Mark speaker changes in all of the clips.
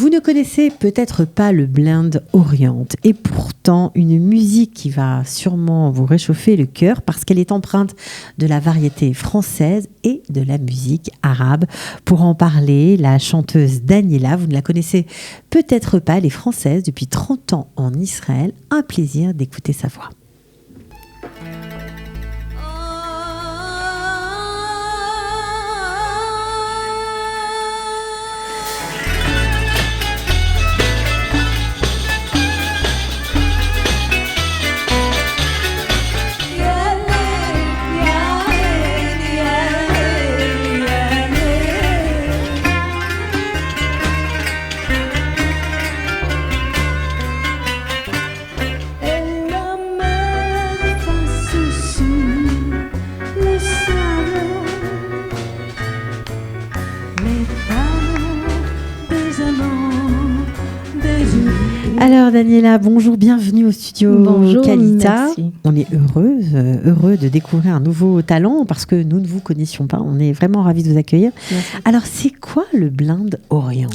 Speaker 1: Vous ne connaissez peut-être pas le Blend Orient et pourtant une musique qui va sûrement vous réchauffer le cœur parce qu'elle est empreinte de la variété française et de la musique arabe. Pour en parler, la chanteuse Daniela, vous ne la connaissez peut-être pas, elle est française depuis 30 ans en Israël. Un plaisir d'écouter sa voix. Alors Daniela, bonjour, bienvenue au studio
Speaker 2: bonjour,
Speaker 1: Kalita.
Speaker 2: Merci.
Speaker 1: On est heureux de découvrir un nouveau talent parce que nous ne vous connaissions pas. On est vraiment ravis de vous accueillir.
Speaker 2: Merci.
Speaker 1: Alors c'est quoi le Blend Orient ?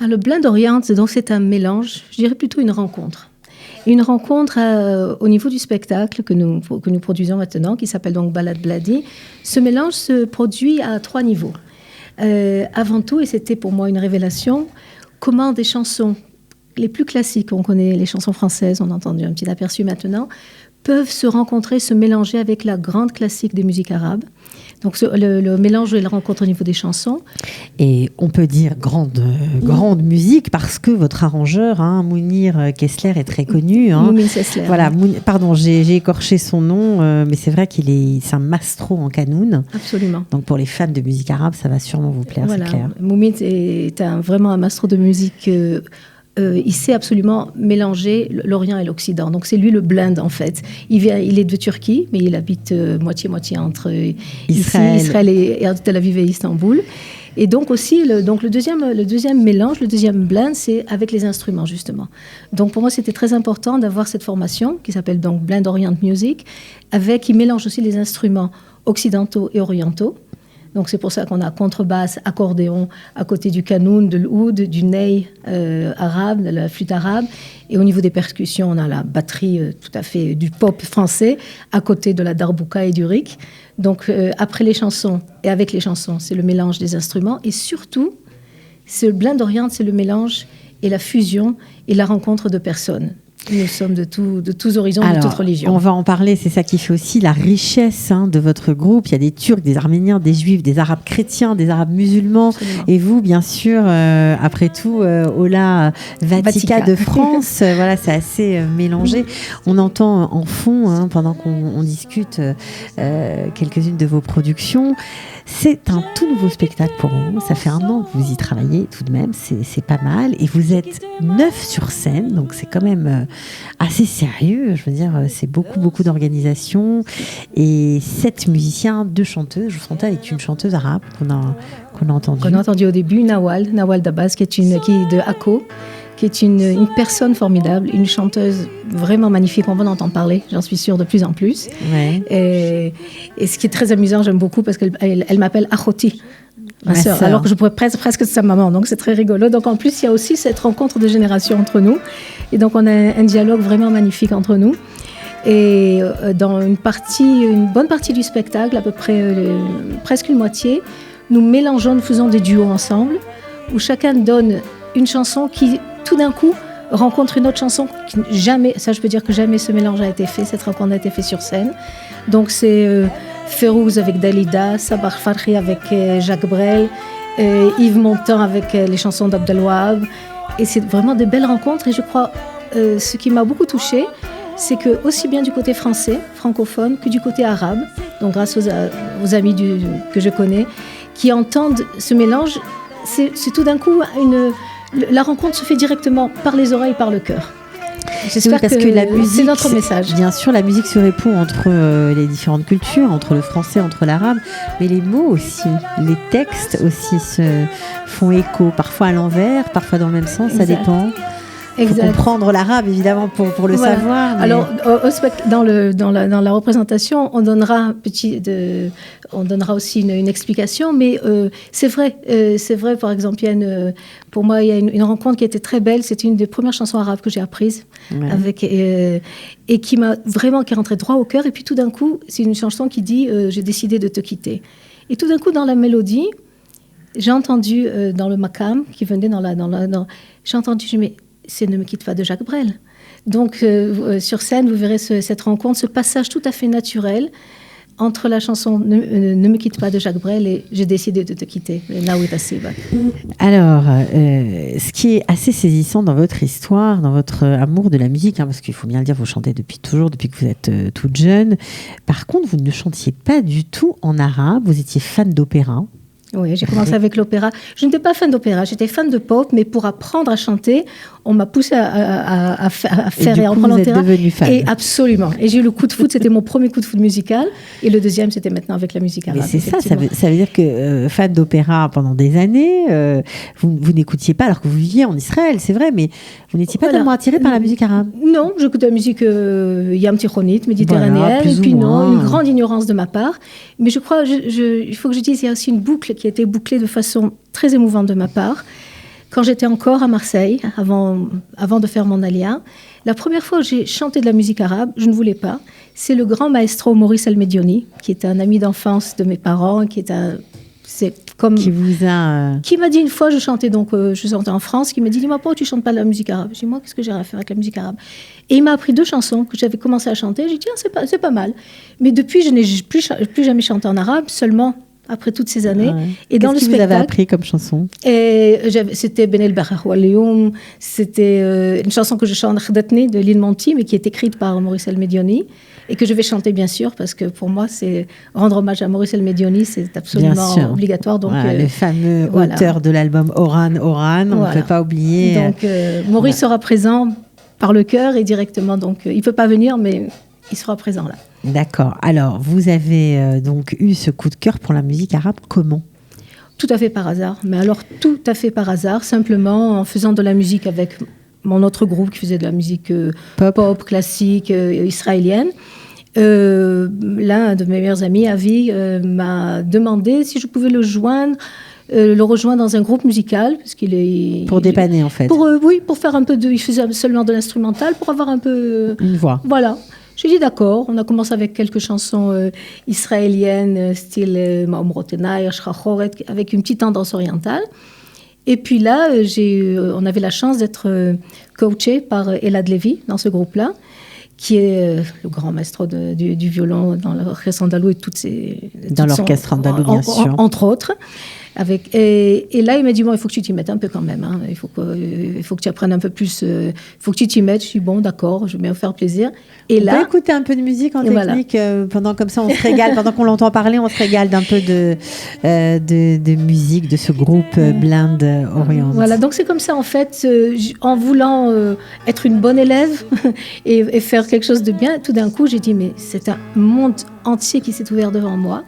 Speaker 2: Le Blend Orient, c'est un mélange, je dirais plutôt une rencontre. Une rencontre au niveau du spectacle que nous produisons maintenant, qui s'appelle donc Balad Bladi. Ce mélange se produit à 3 niveaux. Avant tout, et c'était pour moi une révélation, comment des chansons les plus classiques, on connaît les chansons françaises, on a entendu un petit aperçu maintenant, peuvent se rencontrer, se mélanger avec la grande classique des musiques arabes. Donc le mélange et la rencontre au niveau des chansons.
Speaker 1: Et on peut dire grande musique parce que votre arrangeur, Mounir Kessler, est très connu.
Speaker 2: Mounir Kessler.
Speaker 1: Voilà, pardon, j'ai écorché son nom, mais c'est vrai c'est un maestro en kanoun.
Speaker 2: Absolument.
Speaker 1: Donc pour les fans de musique arabe, ça va sûrement vous plaire,
Speaker 2: voilà.
Speaker 1: C'est clair.
Speaker 2: Mounir est vraiment un maestro de musique. Il sait absolument mélanger l'Orient et l'Occident. Donc c'est lui le blend en fait. Il est de Turquie, mais il habite moitié-moitié entre Israël et Tel Aviv et Istanbul. Et donc aussi, le deuxième mélange, le deuxième blend, c'est avec les instruments justement. Donc pour moi, c'était très important d'avoir cette formation qui s'appelle donc Blend Orient Music, qui mélange aussi les instruments occidentaux et orientaux. Donc c'est pour ça qu'on a contrebasse, accordéon, à côté du kanoun, de l'oud, du ney arabe, de la flûte arabe. Et au niveau des percussions, on a la batterie tout à fait du pop français, à côté de la darbouka et du rik. Donc après les chansons et avec les chansons, c'est le mélange des instruments. Et surtout, ce Blend Orient, c'est le mélange et la fusion et la rencontre de personnes. Nous sommes de tous horizons, de toutes religions.
Speaker 1: On va en parler, c'est ça qui fait aussi la richesse de votre groupe. Il y a des Turcs, des Arméniens, des Juifs, des Arabes chrétiens, des Arabes musulmans. Absolument. Et vous, bien sûr, après tout, Ola Vatica de France. Voilà, c'est assez mélangé. On entend en fond, pendant qu'on discute, quelques-unes de vos productions. C'est un tout nouveau spectacle pour vous. Ça fait 1 an que vous y travaillez tout de même. C'est pas mal. Et vous êtes 9 sur scène, donc c'est quand même assez sérieux. Je veux dire, c'est beaucoup d'organisation. Et 7 musiciens, 2 chanteuses. Je vous sentais avec une chanteuse arabe qu'on a entendue.
Speaker 2: Qu'on a entendue au début, Nawal Dabas, qui est de Akko, qui est une personne formidable, une chanteuse vraiment magnifique. On va en entendre parler, j'en suis sûre, de plus en plus. Ouais. Et ce qui est très amusant, j'aime beaucoup, parce qu'elle m'appelle Achoti, ma sœur, alors que je pourrais presque sa maman. Donc c'est très rigolo. Donc en plus, il y a aussi cette rencontre de génération entre nous. Et donc on a un dialogue vraiment magnifique entre nous. Et dans une bonne partie du spectacle, à peu près presque une moitié, nous mélangeons, nous faisons des duos ensemble, où chacun donne une chanson qui, tout d'un coup, rencontre une autre chanson. Je peux dire que jamais ce mélange a été fait, cette rencontre a été faite sur scène. Donc c'est Férouz avec Dalida, Sabah Farhi avec Jacques Brel, Yves Montand avec les chansons d'Abdel Wahab. Et c'est vraiment de belles rencontres. Et je crois, ce qui m'a beaucoup touchée, c'est que aussi bien du côté français, francophone, que du côté arabe, donc grâce aux amis que je connais, qui entendent ce mélange, c'est tout d'un coup la rencontre se fait directement par les oreilles, par le cœur. J'espère que la musique, c'est notre message.
Speaker 1: Bien sûr, la musique se répond entre les différentes cultures, entre le français, entre l'arabe, mais les mots aussi, les textes aussi se font écho, parfois à l'envers, parfois dans le même sens,
Speaker 2: exact.
Speaker 1: Ça dépend. faut comprendre l'arabe, évidemment, pour le savoir. Mais...
Speaker 2: Alors, dans la représentation, on donnera aussi une explication, mais c'est vrai, par exemple, pour moi, il y a une rencontre qui était très belle. C'était une des premières chansons arabes que j'ai apprises, et qui est rentrée droit au cœur. Et puis tout d'un coup, c'est une chanson qui dit « J'ai décidé de te quitter ». Et tout d'un coup, dans la mélodie, j'ai entendu dans le makam qui venait j'ai entendu, c'est Ne me quitte pas de Jacques Brel. Donc, sur scène, vous verrez cette rencontre, ce passage tout à fait naturel entre la chanson Ne me quitte pas de Jacques Brel et J'ai décidé de te quitter, Naouit Asiba.
Speaker 1: Alors, ce qui est assez saisissant dans votre histoire, dans votre amour de la musique, parce qu'il faut bien le dire, vous chantez depuis toujours, depuis que vous êtes toute jeune. Par contre, vous ne chantiez pas du tout en arabe, vous étiez fan d'opéra.
Speaker 2: Oui, j'ai commencé avec l'opéra. Je n'étais pas fan d'opéra, j'étais fan de pop, mais pour apprendre à chanter, on m'a poussée à faire et à apprendre l'opéra.
Speaker 1: Vous êtes devenue fan.
Speaker 2: Et absolument. Et j'ai eu le coup de foudre, c'était mon premier coup de foudre musical. Et le deuxième, c'était maintenant avec la musique arabe.
Speaker 1: Mais c'est ça veut dire que fan d'opéra pendant des années, vous n'écoutiez pas, alors que vous viviez en Israël, c'est vrai, mais vous n'étiez pas tellement attiré par la musique arabe.
Speaker 2: Non, j'écoutais la musique yamtichonite, méditerranéenne, et puis une grande ignorance de ma part. Mais je crois, il faut que je dise, il y a aussi une boucle qui a été bouclée de façon très émouvante de ma part. Quand j'étais encore à Marseille, avant de faire mon alia, la première fois où j'ai chanté de la musique arabe, je ne voulais pas. C'est le grand maestro Maurice El-Medioni, qui est un ami d'enfance de mes parents, qui m'a dit une fois, je chantais en France, qui m'a dit, dis-moi pourquoi tu chantes pas de la musique arabe. J'ai dit, moi, qu'est-ce que j'ai à faire avec la musique arabe? Et il m'a appris 2 chansons que j'avais commencé à chanter. J'ai dit, c'est pas mal. Mais depuis, je n'ai plus jamais chanté en arabe, seulement après toutes ces années.
Speaker 1: Ouais.
Speaker 2: Et dans le spectacle,
Speaker 1: vous avez appris comme chanson?
Speaker 2: C'était Ben El Barrar Walioum, c'était une chanson que je chante Khdatni de Lynn Monty, mais qui est écrite par Maurice El-Medioni, et que je vais chanter bien sûr, parce que pour moi, c'est rendre hommage à Maurice El-Medioni, c'est absolument obligatoire. Donc,
Speaker 1: le fameux auteur de l'album Oran, on ne peut pas oublier.
Speaker 2: Donc Maurice sera présent par le cœur et directement, donc il ne peut pas venir, mais il sera présent là.
Speaker 1: D'accord. Alors, vous avez donc eu ce coup de cœur pour la musique arabe, comment?
Speaker 2: Tout à fait par hasard. Mais alors, tout à fait par hasard, simplement en faisant de la musique avec mon autre groupe qui faisait de la musique pop classique, israélienne. L'un de mes meilleurs amis, Avi, m'a demandé si je pouvais le rejoindre dans un groupe musical, parce qu'il est...
Speaker 1: Pour dépanner, en fait.
Speaker 2: Oui, pour faire un peu il faisait seulement de l'instrumental, pour avoir un peu...
Speaker 1: Une voix.
Speaker 2: Voilà. J'ai dit d'accord. On a commencé avec quelques chansons israéliennes, style Maomrotenay, Shrachoret, avec une petite tendance orientale. Et puis là, on avait la chance d'être coaché par Elad Levi dans ce groupe-là, qui est le grand maestro du violon dans l'orchestre andalou et
Speaker 1: dans l'orchestre andalou, bien sûr.
Speaker 2: Entre autres. Et là, il m'a dit, bon, il faut que tu t'y mettes un peu quand même. Hein. Il faut que tu apprennes un peu plus. Il faut que tu t'y mettes. Je suis bon, d'accord, je vais bien vous faire plaisir. Et
Speaker 1: on peut écouter un peu de musique en technique. Pendant comme ça, on se régale. Pendant qu'on l'entend parler, on se régale d'un peu de musique de ce groupe Blind Orient.
Speaker 2: Voilà, donc c'est comme ça, en fait, en voulant être une bonne élève et faire quelque chose de bien, tout d'un coup, j'ai dit, mais c'est un monde entier qui s'est ouvert devant moi.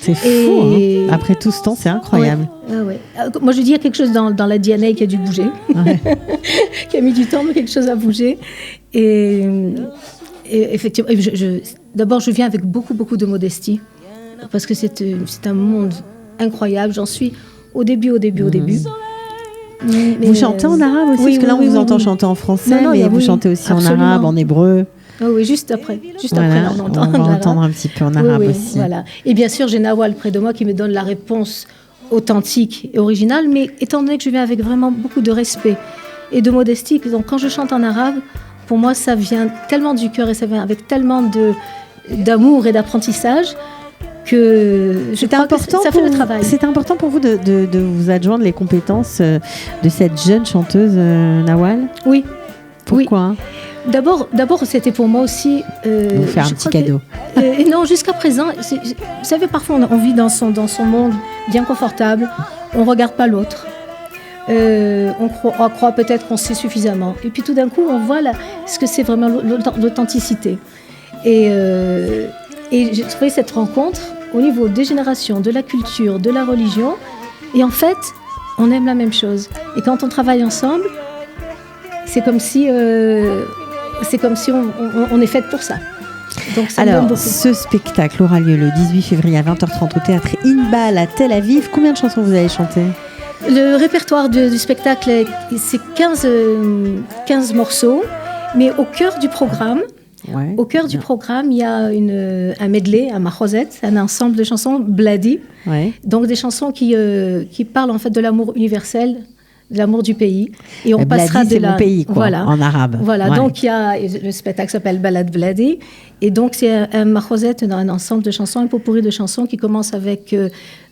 Speaker 1: C'est fou, hein. Après tout ce temps, c'est incroyable.
Speaker 2: Ouais. Moi, je dis, il y a quelque chose dans la DNA qui a dû bouger, qui a mis du temps, mais quelque chose a bougé. Et effectivement, d'abord, je viens avec beaucoup, beaucoup de modestie, parce que c'est un monde incroyable. J'en suis au début.
Speaker 1: Vous chantez en arabe aussi, parce que là, on vous entend chanter en français, mais vous chantez aussi absolument. En arabe, en hébreu.
Speaker 2: Oui, juste après, on
Speaker 1: va entendre un petit peu en arabe aussi.
Speaker 2: Voilà. Et bien sûr, j'ai Nawal près de moi qui me donne la réponse authentique et originale, mais étant donné que je viens avec vraiment beaucoup de respect et de modestie, donc quand je chante en arabe, pour moi, ça vient tellement du cœur et ça vient avec tellement d'amour et d'apprentissage que ça fait le travail.
Speaker 1: C'était important pour vous de vous adjoindre les compétences de cette jeune chanteuse Nawal?
Speaker 2: Oui.
Speaker 1: Pourquoi?
Speaker 2: D'abord, c'était pour moi aussi...
Speaker 1: vous faire un petit cadeau.
Speaker 2: Non, jusqu'à présent, vous savez, parfois on vit dans son monde bien confortable, on ne regarde pas l'autre, on croit peut-être qu'on sait suffisamment. Et puis tout d'un coup, on voit ce que c'est vraiment l'authenticité. Et j'ai trouvé cette rencontre au niveau des générations, de la culture, de la religion. Et en fait, on aime la même chose. Et quand on travaille ensemble, c'est comme si on est fait pour ça. Donc,
Speaker 1: alors, ce spectacle aura lieu le 18 février à 20h30 au théâtre Inbal à Tel Aviv. Combien de chansons vous allez chanter ?
Speaker 2: Le répertoire du spectacle, c'est 15 morceaux, mais au cœur du programme, il y a un medley, un machoset, un ensemble de chansons Bladi, donc des chansons qui parlent en fait de l'amour universel, de l'amour du pays. Et on passera
Speaker 1: Bladi, c'est mon pays, quoi, en arabe.
Speaker 2: Voilà, donc le spectacle s'appelle Balad Bladi, et donc c'est un machoset, un ensemble de chansons, un pot-pourri de chansons qui commence avec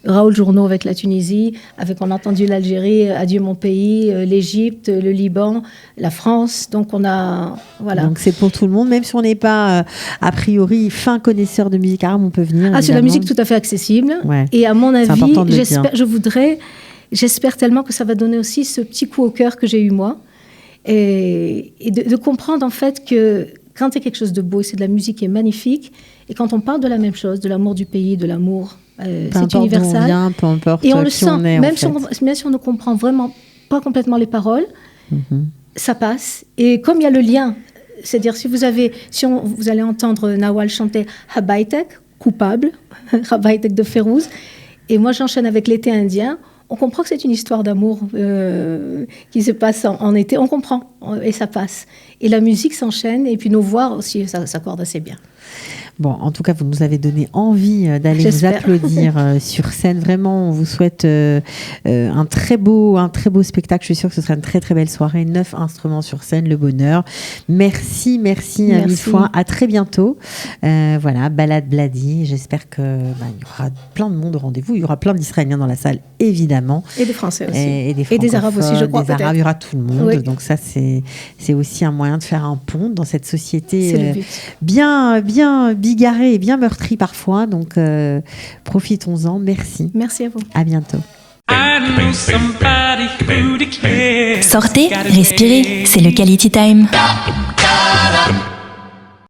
Speaker 2: Raoul Journeau avec la Tunisie, avec on a entendu l'Algérie, Adieu mon pays, l'Égypte, le Liban, la France. Donc on a
Speaker 1: Donc c'est pour tout le monde, même si on n'est pas a priori fin connaisseur de musique arabe, on peut venir.
Speaker 2: C'est la musique tout à fait accessible. Ouais. Et à mon avis, j'espère tellement que ça va donner aussi ce petit coup au cœur que j'ai eu moi, et de comprendre en fait que quand il y a quelque chose de beau, c'est de la musique qui est magnifique, et quand on parle de la même chose, de l'amour du pays, de l'amour, c'est universel.
Speaker 1: Peu importe
Speaker 2: et on le sent, même si on ne comprend vraiment pas complètement les paroles, ça passe. Et comme il y a le lien, c'est-à-dire si vous allez entendre Nawal chanter Habaitek, coupable, Habaitek de Férouz, et moi j'enchaîne avec l'été indien, on comprend que c'est une histoire d'amour qui se passe en été. On comprend et ça passe. Et la musique s'enchaîne et puis nos voix aussi s'accordent assez bien.
Speaker 1: Bon, en tout cas, vous nous avez donné envie d'aller vous applaudir sur scène. Vraiment, on vous souhaite un très beau spectacle. Je suis sûre que ce sera une très très belle soirée. 9 instruments sur scène, le bonheur. Merci à mille fois. À très bientôt. Voilà, Balad Bladi. J'espère que il y aura plein de monde au rendez-vous. Il y aura plein d'Israéliens dans la salle, évidemment.
Speaker 2: Et des Français aussi.
Speaker 1: Et des Arabes aussi, je crois. Des Arabes, il y aura tout le monde. Oui. Donc ça, c'est aussi un moyen de faire un pont dans cette société bien bigarrée et bien meurtrie parfois. Donc profitons-en. Merci.
Speaker 2: Merci à vous.
Speaker 1: À bientôt.
Speaker 3: Sortez, respirez, c'est le Quality Time.